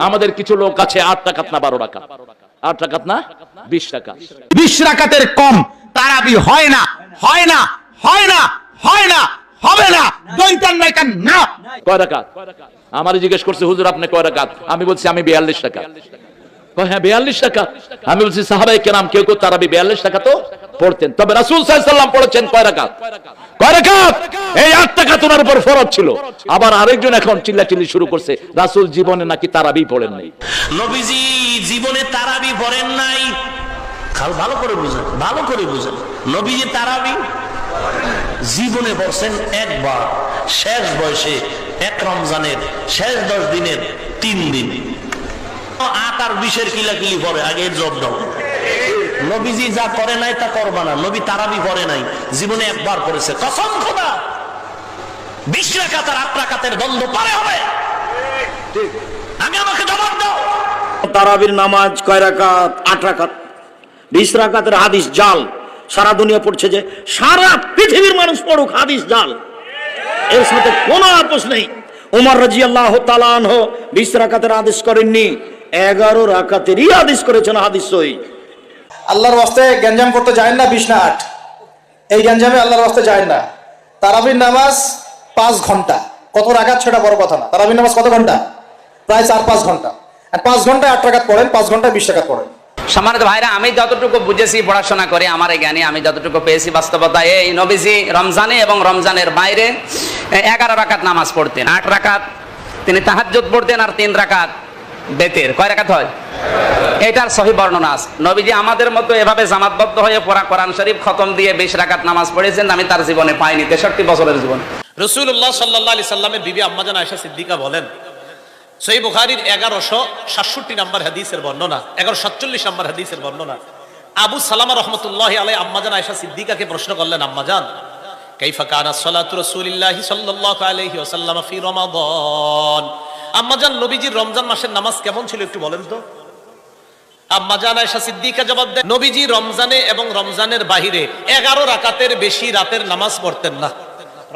আমাদের কিছু লোক আছে 8 রাকাত না 12 রাকাত, 8 রাকাত না 20 রাকাত, 20 রাকাতের কম তারাবি হয় না, হয় না, হয় না, হয় না, হবে না, দৈতান নাইকান না। কয় রাকাত? আমারে জিজ্ঞেস করছে হুজুর আপনি কয় রাকাত? আমি বলছি আমি 42 রাকাত। কয় হ্যাঁ 42 রাকাত। আমি বলছি সাহাবায়ে কেরাম কেউ কেউ তারাবি 42 রাকাতও পড়তেন, তবে রাসূল সাল্লাল্লাহু আলাইহি ওয়াসাল্লাম পড়েছেন কয় রাকাত? কয় রাকাত? এই 8 রাকাত ওনার উপর ফরজ ছিল। আবার আরেকজন এখন চিল্লাচিল্লি শুরু করছে রাসূল জীবনে নাকি তারাবি পড়েন নাই। নবীজি জীবনে তারাবি পড়েন নাই। ভালো করে বুঝেন, ভালো করে বুঝেন। নবীজি তারাবি জীবনে পড়ছেন একবার, শেষ বয়সে, এক রমজানের শেষ 10 দিনের 3 দিন। 8 আর 20 কিলাকিলি পড়ে, আগের জব দাও। নবীজি যা করে নাই তা করবা না। নবী তারাবি পড়ে নাই, জীবনে একবার পড়েছে। কসম খোদা 20 রাকাত আর 8 রাকাতের দ্বন্দ্ব পারে হবে। আমি আমাকে জবাব দাও। তারাবির নামাজ কয় রাকাত? 8 রাকাত। 20 রাকাতের হাদিস জাল, সারা দুনিয়া পড়ছে, যে সারা পৃথিবীর মানুষ পড়ুক, হাদিস জাল, এর সাথে কোনো আপোষ নেই। ওমর রাদিয়াল্লাহু তাআলা আনহু 20 রাকাতের আদেশ করেননি, 11 রাকাতেরই আদেশ করেছেন, হাদিস সহিহ। আল্লাহর ওয়াস্তে গঞ্জাম করতে যায় না 20 না 8, এই গঞ্জামে আল্লাহর ওয়াস্তে যায় না। তারাবির নামাজ 5 ঘন্টা, কত রাকাত সেটা বড় কথা না। তারাবির নামাজ কত ঘন্টা? প্রায় 4-5 ঘন্টা। আর 5 ঘন্টায় 8 রাকাত পড়েন, 5 ঘন্টায় 20 রাকাত পড়েন। সম্মানিত ভাইরা, আমি যতটুকু বুঝেছি পড়াশোনা করে, আমার এই জ্ঞানে আমি যতটুকু পেয়েছি, বাস্তবতায় এই নবীজি রমজানে এবং রমজানের বাইরে 11 রাকাত নামাজ পড়তেন। 8 রাকাত তিনি তাহাজ্জুদ পড়তেন, আর 3 রাকাত বেতের। কয় রাকাত হয়? এটার সহি বর্ণনা আছে। নবীজি আমাদের মতো এভাবে জামাতবদ্ধ হয়ে পড়া কোরআন শরীফ খতম দিয়ে 20 রাকাত নামাজ পড়েছেন, আমি তার জীবনে পাইনি, 63 বছরের জীবন। রাসূলুল্লাহ সাল্লাল্লাহু আলাইহি সাল্লামের বিবি আম্মাজান আয়েশা সিদ্দিকা বলেন, সহিহ বুখারীর 1167 নম্বর হাদিসের বর্ণনা, 1147 নম্বর হাদিসের বর্ণনা, আবু সালামা রাহমাতুল্লাহি আলাইহি আম্মাজান আয়েশা সিদ্দিকাকে প্রশ্ন করলেন, আম্মাজান কাইফা কানা সালাতু রাসূলিল্লাহি সাল্লাল্লাহু আলাইহি ওয়াসাল্লাম ফি রমাদান, আম্মাজান নবীজির রমজান মাসের নামাজ কেমন ছিল একটু বলেন তো। আম্মাজান আয়েশা সিদ্দিকা জবাব দেন, নবীজি রমজানে এবং রমজানের বাহিরে 11 রাকাতের বেশি রাতের নামাজ পড়তেন না।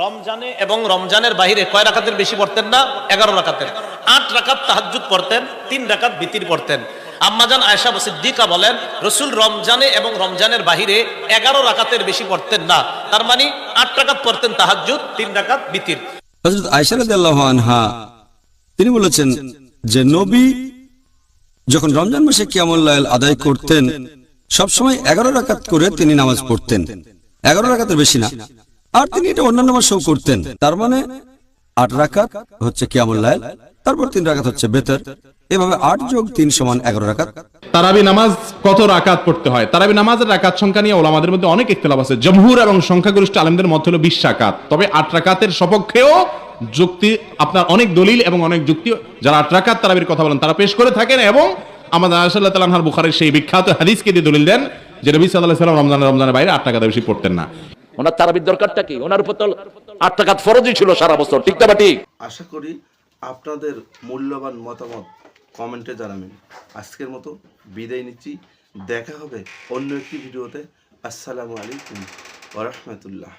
রমজানে এবং রমজানের বাহিরে কয় রাকাতের বেশি পড়তেন না? 11 রাকাতের। 8 রাকাত তাহাজ্জুদ পড়তেন, 3 রাকাত বিতির পড়তেন। আম্মাজান আয়েশা সিদ্দিকা বলেন, রাসূল রমজানে এবং রমজানের বাহিরে 11 রাকাতের বেশি পড়তেন না। তার মানে 8 রাকাত পড়তেন তাহাজ্জুদ, 3 রাকাত বিতির। হযরত আয়েশা রাদিয়াল্লাহু আনহা তিনি বলেছেন যে নবী যখন রমজান মাসে কিয়ামুল লাইল আদায় করতেন, সবসময় 11 রাকাত করে তিনি নামাজ পড়তেন, 11 রাকাতের বেশি না। আর তিনি এটা অন্যান্য মাসেও করতেন। তার মানে 8 রাকাত হচ্ছে কিয়ামুল লাইল, তারপর 3 রাকাত হচ্ছে বেতর, এভাবে 8 যোগ 3 সমান 11 রাকাত। তারাবি নামাজ কত রাকাত পড়তে হয়? তারাবি নামাজের রাকাত সংখ্যা নিয়ে ওলামাদের মধ্যে অনেক ইখতিলাফ আছে। জমহুর এবং সংখ্যাগরিষ্ঠ আলেমদের মত হলো 20 রাকাত। তবে 8 রাকাতের সপক্ষেও যুক্তি, আপনার অনেক দলিল এবং অনেক যুক্তি যারা 8 রাকাত তারাবির কথা বলেন তারা পেশ করে থাকেন, এবং আমাদের আয়েশা রাদিয়াল্লাহু তাআলা আনহার বুখারীর সেই বিখ্যাত হাদিসকে দিয়ে দলিল দেন যে নবী সাল্লাল্লাহু আলাইহি ওয়াসাল্লাম রমজানের বাইরে 8 রাকাত বেশি পড়তেন না। ওনার তারাবির দরকারটা কি? ওনার উপর তো 8 রাকাত ফরজই ছিল সারা বছর, ঠিক না ঠিক? আশা করি আপনাদের মূল্যবান মতামত কমেন্টে জানাবেন। আজকের মতো বিদায় নিচ্ছি, দেখা হবে অন্য একটি ভিডিওতে। আসসালামু আলাইকুম ওয়া রাহমাতুল্লাহ।